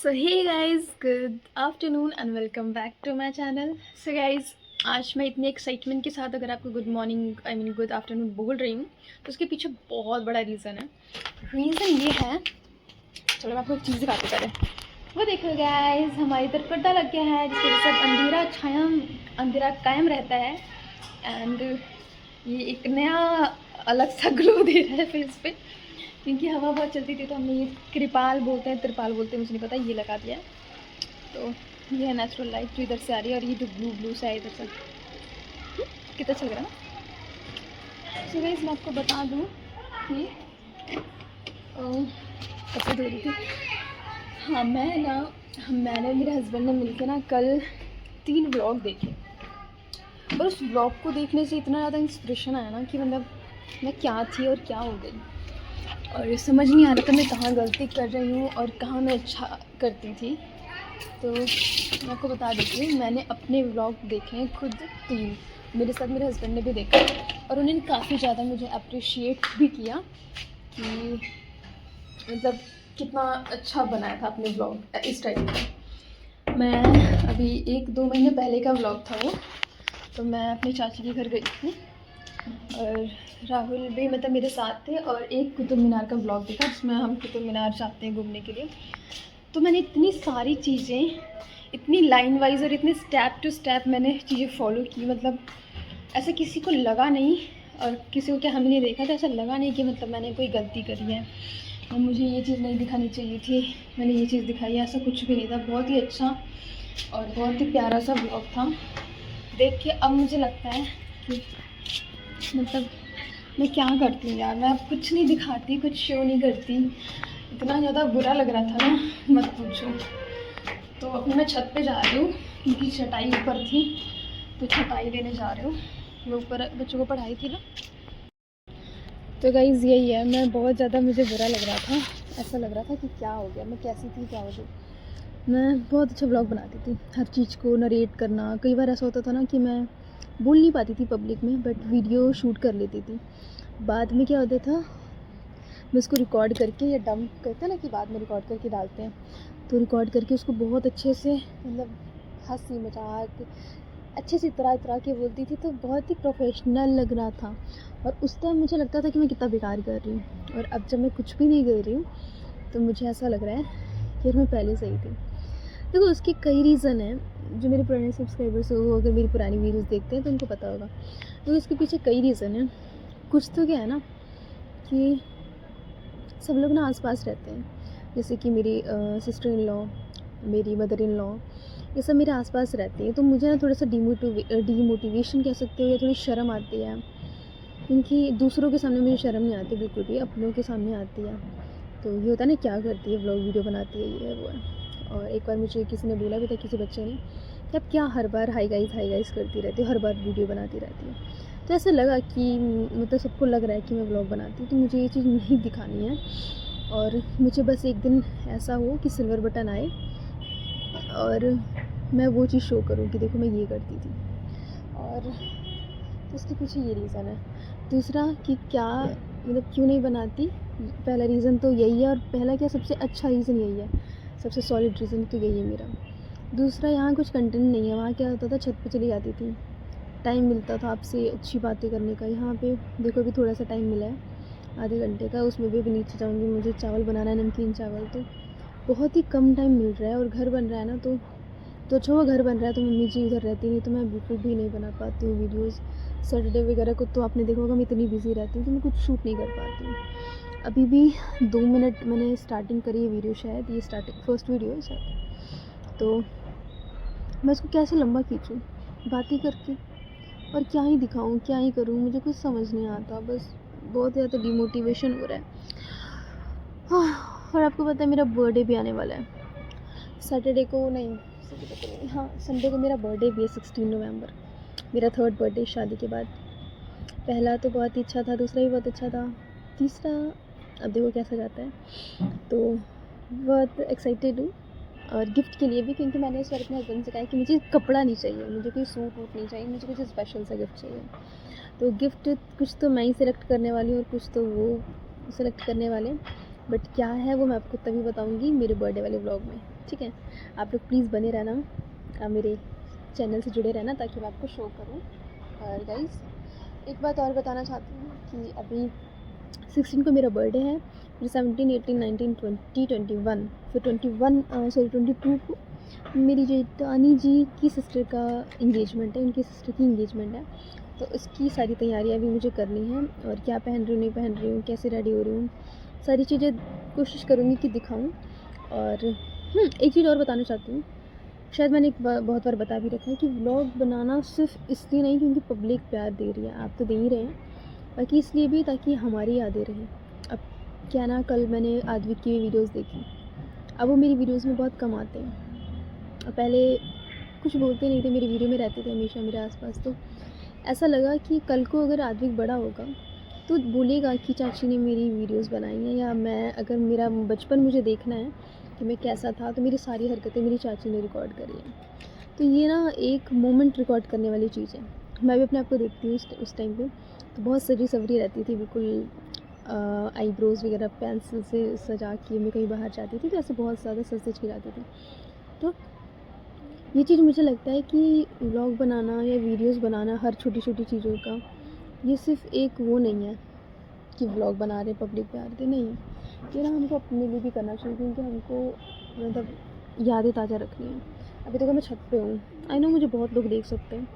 So hey guys, good afternoon and welcome back to my channel. So guys, आज मैं इतनी excitement के साथ अगर आपको गुड मॉर्निंग गुड आफ्टरनून बोल रही हूँ तो उसके पीछे बहुत बड़ा रीज़न है। रीज़न ये है, चलो मैं आपको एक चीज़ दिखाती पहले। वो देखो गाइस, हमारी तरफ पर्दा लग गया है जिसकी वजह से अंधेरा कायम रहता है। एंड ये एक नया अलग सा ग्लो दे रहा है फेस पे, क्योंकि हवा बहुत चलती थी तो हमने ये त्रिपाल बोलते हैं मुझे नहीं पता, ये लगा दिया है। तो ये है नेचुरल लाइट जो इधर से आ रही है, और ये जो ब्लू ब्लू सा है इधर से, कितना अच्छा लग रहा है ना। सो गाइस, मैं आपको बता दूँ कि कपड़े धो रही थी। हाँ, मैंने मेरे हस्बैंड ने मिलकर ना कल 3 व्लॉग देखे, और उस व्लॉग को देखने से इतना ज़्यादा इंस्पिरेशन आया ना कि मतलब मैं क्या थी और क्या हो गई, और समझ नहीं आ रहा था मैं कहाँ गलती कर रही हूँ और कहाँ मैं अच्छा करती थी। तो मैं आपको बता देती हूँ, मैंने अपने व्लॉग देखे हैं खुद 3, मेरे साथ मेरे हस्बैंड ने भी देखा, और उन्होंने काफ़ी ज़्यादा मुझे अप्रिशिएट भी किया कि मतलब कितना अच्छा बनाया था अपने व्लॉग इस टाइप का। मैं अभी 1-2 महीने पहले का व्लॉग था वो, तो मैं अपनी चाची के घर गई थी और राहुल भी मतलब मेरे साथ थे, और एक कुतुब मीनार का ब्लॉग देखा जिसमें हम कुतुब मीनार जाते हैं घूमने के लिए। तो मैंने इतनी सारी चीज़ें, इतनी लाइन वाइज और इतने स्टेप टू स्टेप मैंने चीज़ें फॉलो की, मतलब ऐसा किसी को लगा नहीं, और किसी को क्या हमने नहीं देखा तो ऐसा लगा नहीं कि मतलब मैंने कोई गलती करी है और मुझे ये चीज़ नहीं दिखानी चाहिए थी, मैंने ये चीज़ दिखाई है, ऐसा कुछ भी नहीं था। बहुत ही अच्छा और बहुत ही प्यारा सा ब्लॉग था। देख के अब मुझे लगता है कि मतलब मैं क्या करती हूँ यार, मैं अब कुछ नहीं दिखाती, कुछ शो नहीं करती, इतना ज़्यादा बुरा लग रहा था ना, मत पूछो। तो अभी मैं छत पे जा रही हूँ क्योंकि चटाई ऊपर थी, तो चटाई लेने जा रही हूँ। वो ऊपर बच्चों को पढ़ाई थी ना। तो गाइज़ यही है, मैं बहुत ज़्यादा, मुझे बुरा लग रहा था, ऐसा लग रहा था कि क्या हो गया, मैं कैसी थी, क्या हो गई। मैं बहुत अच्छा ब्लॉग बनाती थी, हर चीज़ को नरेट करना। कई बार ऐसा होता था ना कि मैं बोल नहीं पाती थी पब्लिक में, बट वीडियो शूट कर लेती थी। बाद में क्या होता था, मैं उसको रिकॉर्ड करके, या डंप करते हैं ना कि बाद में रिकॉर्ड करके डालते हैं, तो रिकॉर्ड करके उसको बहुत अच्छे से मतलब हंसी मजाक अच्छे से इतरा के बोलती थी, तो बहुत ही प्रोफेशनल लग रहा था। और उस टाइम मुझे लगता था कि मैं कितना बेकार कर रही हूँ, और अब जब मैं कुछ भी नहीं कर रही हूँ तो मुझे ऐसा लग रहा है कि मैं पहले सही थी। देखो, उसके कई रीज़न हैं। जो मेरे पुराने सब्सक्राइबर्स हो, अगर मेरी पुरानी वीडियोस देखते हैं तो उनको पता होगा। तो इसके पीछे कई रीज़न हैं। कुछ तो क्या है ना कि सब लोग ना आस-पास रहते हैं, जैसे कि मेरी सिस्टर इन लॉ, मेरी मदर इन लॉ, ये सब मेरे आस-पास रहती हैं। तो मुझे ना थोड़ा सा डीमोटिवेशन कह सकते हो, या थोड़ी शर्म आती है, क्योंकि दूसरों के सामने मुझे शर्म नहीं आती बिल्कुल भी, अपनों के सामने आती है। तो ये होता है ना, क्या करती है, व्लॉग वीडियो बनाती है, ये है वो है। और एक बार मुझे किसी ने बोला भी था, किसी बच्चे ने, कि आप क्या हर बार हाई गाइस करती रहती हो, हर बार वीडियो बनाती रहती हो। तो ऐसा लगा कि मतलब सबको लग रहा है कि मैं व्लॉग बनाती हूँ, तो मुझे ये चीज़ नहीं दिखानी है। और मुझे बस एक दिन ऐसा हो कि सिल्वर बटन आए और मैं वो चीज़ शो करूँ कि देखो मैं ये करती थी। और तो इसके पीछे ये रीज़न है। दूसरा कि क्या मतलब क्यों नहीं बनाती, पहला रीज़न तो यही है, और पहला क्या, सबसे अच्छा रीज़न यही है, सबसे सॉलिड रीज़न तो यही है मेरा। दूसरा, यहाँ कुछ कंटेंट नहीं है। वहाँ क्या होता था, छत पे चली जाती थी, टाइम मिलता था आपसे अच्छी बातें करने का। यहाँ पे देखो अभी थोड़ा सा टाइम मिला है, आधे घंटे का, उसमें भी अभी नीचे जाऊँगी, मुझे चावल बनाना है, नमकीन चावल, तो बहुत ही कम टाइम मिल रहा है, और घर बन रहा है ना, तो अच्छा हुआ घर बन रहा है, तो मम्मी जी उधर रहती नहीं, तो मैं बिल्कुल भी नहीं बना पाती हूँ वीडियोज़। सैटरडे वगैरह को तो आपने देखा होगा मैं इतनी बिज़ी रहती हूँ कि मैं कुछ शूट नहीं कर पाती हूँ। अभी भी 2 मिनट मैंने स्टार्टिंग करी है वीडियो, शायद ये स्टार्टिंग फर्स्ट वीडियो है शायद, तो मैं इसको कैसे लंबा खींचूँ बातें करके, और क्या ही दिखाऊँ, क्या ही करूँ, मुझे कुछ समझ नहीं आता। बस बहुत ज़्यादा डिमोटिवेशन हो रहा है। और आपको पता है मेरा बर्थडे भी आने वाला है, सैटरडे को नहीं, सैटरडे को नहीं, हाँ संडे को मेरा बर्थडे भी है, 16 नवंबर, मेरा 3rd बर्थडे शादी के बाद। पहला तो बहुत ही अच्छा था, दूसरा भी बहुत अच्छा था, तीसरा अब देखो कैसा जाता है। तो बहुत एक्साइटेड हूँ, और गिफ्ट के लिए भी, क्योंकि मैंने इस बार अपने हस्बैंड से कहा कि मुझे कपड़ा नहीं चाहिए, मुझे कोई सूट वूट नहीं चाहिए, मुझे कुछ स्पेशल सा गिफ्ट चाहिए। तो गिफ्ट कुछ तो मैं ही सिलेक्ट करने वाली हूँ, और कुछ तो वो सिलेक्ट करने वाले। बट क्या है वो मैं आपको तभी बताऊँगी मेरे बर्थडे वाले व्लॉग में, ठीक है। आप लोग प्लीज़ बने रहना, मेरे चैनल से जुड़े रहना ताकि मैं आपको शो करूँ। और गाइज़ एक बात और बताना चाहती हूँ कि अभी 16 को मेरा बर्थडे है, फिर 17, 18, 19, 20, 21, फिर 22 को मेरी जेठानी जी की सिस्टर का इंगेजमेंट है, उनकी सिस्टर की इंगेजमेंट है। तो इसकी सारी तैयारियां भी मुझे करनी है, और क्या पहन रही हूँ नहीं पहन रही हूँ, कैसे रेडी हो रही हूँ, सारी चीज़ें कोशिश करूँगी कि दिखाऊँ। और एक चीज़ और बताना चाहती हूँ, शायद मैंने बहुत बार बता भी रखा है कि व्लॉग बनाना सिर्फ इसलिए नहीं क्योंकि पब्लिक प्यार दे रही है, आप तो दे ही रहे हैं, बाकी इसलिए भी ताकि हमारी यादें रहें। अब क्या ना, कल मैंने आद्विक की वीडियोस देखी, अब वो मेरी वीडियोस में बहुत कम आते हैं, और पहले कुछ बोलते नहीं थे, मेरी वीडियो में रहते थे हमेशा मेरे आसपास। तो ऐसा लगा कि कल को अगर आद्विक बड़ा होगा तो बोलेगा कि चाची ने मेरी वीडियोस बनाई हैं, या मैं अगर मेरा बचपन मुझे देखना है कि मैं कैसा था तो मेरी सारी हरकतें मेरी चाची ने रिकॉर्ड करी हैं। तो ये ना एक मोमेंट रिकॉर्ड करने वाली चीज़ है। मैं भी अपने आप को देखती हूँ उस टाइम पे, तो बहुत सजी सवरी रहती थी, बिल्कुल आईब्रोज़ वगैरह पेंसिल से सजा के मैं कहीं बाहर जाती थी, तो ऐसे बहुत ज़्यादा सज सज के जाती थी। तो ये चीज़ मुझे लगता है कि व्लॉग बनाना या वीडियोस बनाना हर छोटी छोटी चीज़ों का, ये सिर्फ एक वो नहीं है कि व्लॉग बना रहे पब्लिक प्यार दे, नहीं। ये ना हमको अपने लिए भी करना चाहिए, क्योंकि हमको मतलब यादें ताज़ा रखनी है। अभी देखो मैं छत पे हूँ, आई नो मुझे बहुत लोग देख सकते हैं,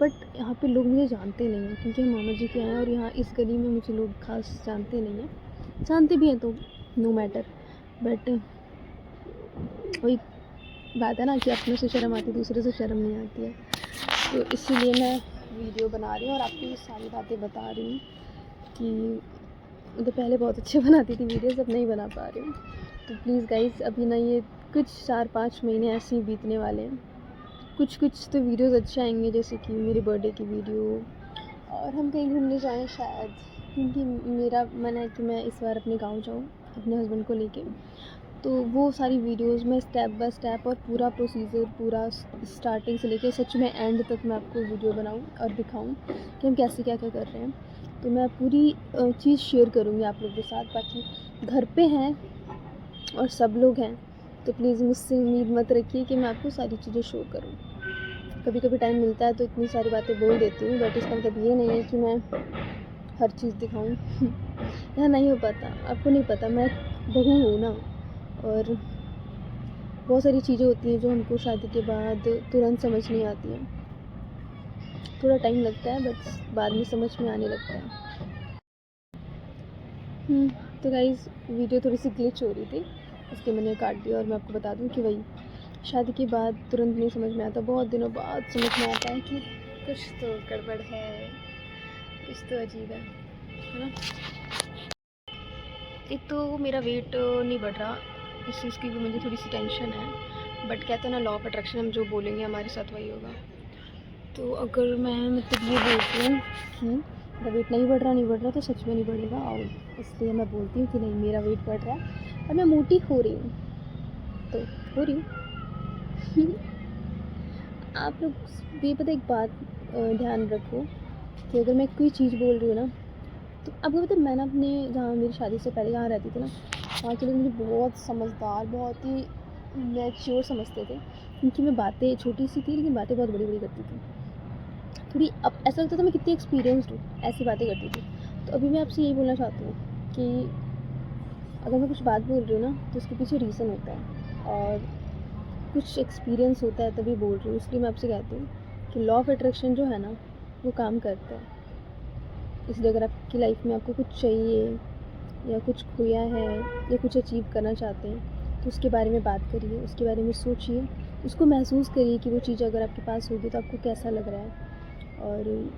बट यहाँ पे लोग मुझे जानते नहीं हैं क्योंकि हम मामा जी के हैं, और यहाँ इस गली में मुझे लोग खास जानते नहीं हैं, जानते भी हैं तो नो मैटर। बट वही बात है ना कि अपनों से शर्म आती है, दूसरे से शर्म नहीं आती है। तो इसीलिए मैं वीडियो बना रही हूँ और आपको ये सारी बातें बता रही हूँ कि तो पहले बहुत अच्छे बनाती थी वीडियोस, अब नहीं बना पा रही हूँ। तो प्लीज़ गाइज़ अभी ना ये कुछ 4-5 महीने ऐसे ही बीतने वाले हैं। कुछ तो वीडियोस अच्छे आएंगे, जैसे कि मेरे बर्थडे की वीडियो, और हम कहीं घूमने जाएं शायद, क्योंकि मेरा मन है कि मैं इस बार अपने गाँव जाऊँ अपने हस्बैंड को लेके। तो वो सारी वीडियोस में स्टेप बाय स्टेप और पूरा प्रोसीजर, पूरा स्टार्टिंग से लेके सच में एंड तक मैं आपको वीडियो बनाऊँ और दिखाऊँ कि हम कैसे क्या क्या कर रहे हैं। तो मैं पूरी चीज़ शेयर करूँगी आप लोग के साथ। बाकी घर पे हैं और सब लोग हैं, तो प्लीज़ मुझसे उम्मीद मत रखिए कि मैं आपको सारी चीज़ें शो करूँ। कभी कभी टाइम मिलता है तो इतनी सारी बातें बोल देती हूँ, बट इसका मतलब ये नहीं है कि मैं हर चीज़ दिखाऊँ। यह नहीं हो पाता, आपको नहीं पता, मैं बहू हूँ ना, और बहुत सारी चीज़ें होती हैं जो हमको शादी के बाद तुरंत समझ नहीं आती हैं, थोड़ा टाइम लगता है, बट बाद में समझ में आने लगता है। तो गाइज़ वीडियो थोड़ी सी ग्लिच हो रही थी, इसलिए मैंने काट दिया। और मैं आपको बता दूं कि वही शादी के बाद तुरंत नहीं समझ में आता, बहुत दिनों बाद समझ में आता है कि कुछ तो गड़बड़ है, कुछ तो अजीब है ना। एक तो मेरा वेट नहीं बढ़ रहा, इस चीज़ की भी मुझे थोड़ी सी टेंशन है, बट कहते हैं ना लॉ ऑफ अट्रैक्शन, हम जो बोलेंगे हमारे साथ वही होगा। तो अगर मैं मतलब ये बोलती हूँ कि मेरा वेट नहीं बढ़ रहा तो सच में नहीं बढ़ेगा, और इसलिए मैं बोलती हूँ कि नहीं मेरा वेट बढ़ रहा है और मैं मोटी हो रही हूँ, तो हो रही हूँ। आप लोग भी पता एक बात ध्यान रखो कि अगर मैं कोई चीज़ बोल रही हूँ ना, तो आपको पता है मैं ना अपने जहाँ मेरी शादी से पहले जहाँ रहती थी ना, वहाँ के लोग मुझे बहुत समझदार, बहुत ही मैच्योर समझते थे, क्योंकि मैं बातें छोटी सी थी लेकिन बातें बहुत बड़ी बड़ी करती थी। थोड़ी अब ऐसा लगता था मैं कितनी एक्सपीरियंसड हूँ, ऐसी बातें करती थी। तो अभी मैं आपसे यही बोलना चाहती हूँ कि अगर मैं कुछ बात बोल रही हूँ ना तो उसके पीछे रीज़न होता है, और कुछ एक्सपीरियंस होता है तभी बोल रही हूँ। इसलिए मैं आपसे कहती हूँ कि लॉ ऑफ अट्रैक्शन जो है ना वो काम करता है। इसलिए अगर आपकी लाइफ में आपको कुछ चाहिए, या कुछ खोया है, या कुछ अचीव करना चाहते हैं, तो उसके बारे में बात करिए, उसके बारे में सोचिए, उसको महसूस करिए कि वो चीज़ अगर आपके पास होगी तो आपको कैसा लग रहा है। और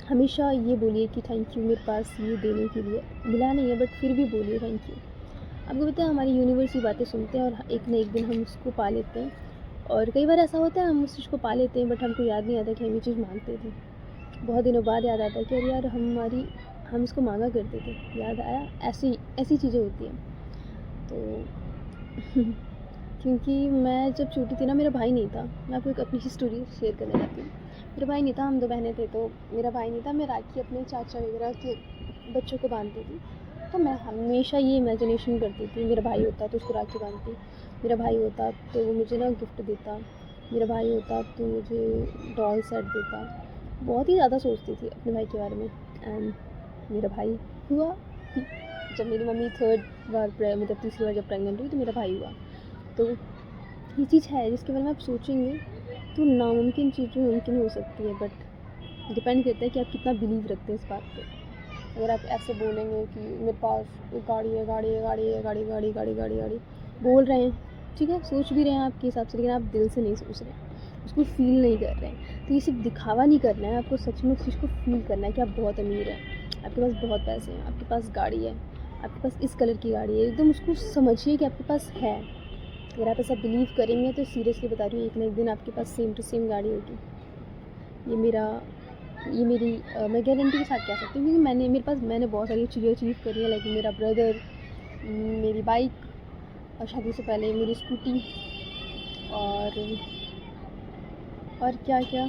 हमेशा ये बोलिए कि थैंक यू, मेरे पास ये देने के लिए मिला नहीं है, बट फिर भी बोलिए थैंक यू। आपको पता है हमारी यूनिवर्स ये बातें सुनते हैं और एक न एक दिन हम उसको पा लेते हैं। और कई बार ऐसा होता है हम उस चीज़ को पा लेते हैं, बट हमको याद नहीं आता कि हम ये चीज़ मांगते थे। बहुत दिनों बाद याद आता है कि अरे यार हम इसको मांगा करते थे, याद आया। ऐसी ऐसी चीज़ें होती हैं। तो क्योंकि मैं जब छोटी थी ना, मेरा भाई नहीं था, मैं आपको एक अपनी ही स्टोरी शेयर करने जाती हूँ। मेरा भाई नहीं था, हम 2 बहनें थे, तो मेरा भाई नहीं था, मैं राखी अपने चाचा वगैरह के बच्चों को बांधती थी। तो मैं हमेशा ये इमेजिनेशन करती थी, मेरा भाई होता तो उसको राखी बांधती, मेरा भाई होता तो वो मुझे ना गिफ्ट देता, मेरा भाई होता तो मुझे डॉल सेट देता। बहुत ही ज़्यादा सोचती थी अपने भाई के बारे में। एंड मेरा भाई हुआ। जब मेरी मम्मी थर्ड बार मतलब तीसरी बार जब प्रेग्नेंट हुई तो मेरा भाई हुआ। तो ये चीज़ है जिसके बारे में आप सोचेंगे तो नामुमकिन चीज़ें मुमकिन हो सकती है, बट डिपेंड करता है कि आप कितना बिलीव रखते हैं इस बात पे। अगर आप ऐसे बोलेंगे कि मेरे पास एक गाड़ी है, गाड़ी है, गाड़ी है, गाड़ी गाड़ी गाड़ी गाड़ी गाड़ी बोल रहे हैं, ठीक है, सोच भी रहे हैं आपके हिसाब से, लेकिन आप दिल से नहीं सोच रहे हैं, उसको फील नहीं कर रहे हैं, तो ये सिर्फ दिखावा नहीं करना है, आपको सच में उस चीज़ को फील करना है कि आप बहुत अमीर हैं, आपके पास बहुत पैसे हैं, आपके पास गाड़ी है, आपके पास इस कलर की गाड़ी है, एकदम उसको समझिए कि आपके पास है। अगर आप ऐसा बिलीव करेंगे तो सीरियसली बता रही हूँ, एक ना एक दिन आपके पास सेम टू सेम गाड़ी होगी। ये मेरी मैं गारंटी के साथ कह सकती हूँ, क्योंकि मैंने बहुत सारी चीज़ें अचीव करी हैं, लाइक मेरा ब्रदर, मेरी बाइक, और शादी से पहले मेरी स्कूटी, और क्या क्या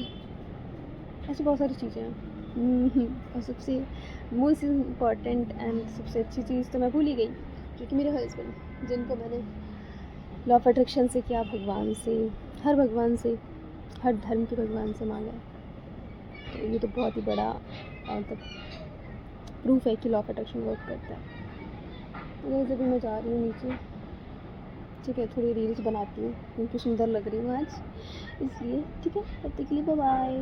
ऐसी बहुत सारी चीज़ें हैं। और सबसे मोस्ट इम्पॉर्टेंट एंड सबसे अच्छी चीज़ तो मैं भूल ही गई, जो कि मेरे हस्बैंड, जिनको मैंने लॉ ऑफ अट्रैक्शन से किया, भगवान से, हर धर्म के भगवान से मांगा है। तो ये तो बहुत ही बड़ा मतलब प्रूफ है कि लॉ ऑफ अट्रैक्शन वर्क करता है। तो जब मैं जा रही हूँ नीचे, ठीक है, थोड़ी रील्स बनाती हूँ क्योंकि सुंदर लग रही हूँ आज, इसलिए ठीक है, तब तक के लिए बाय बाय।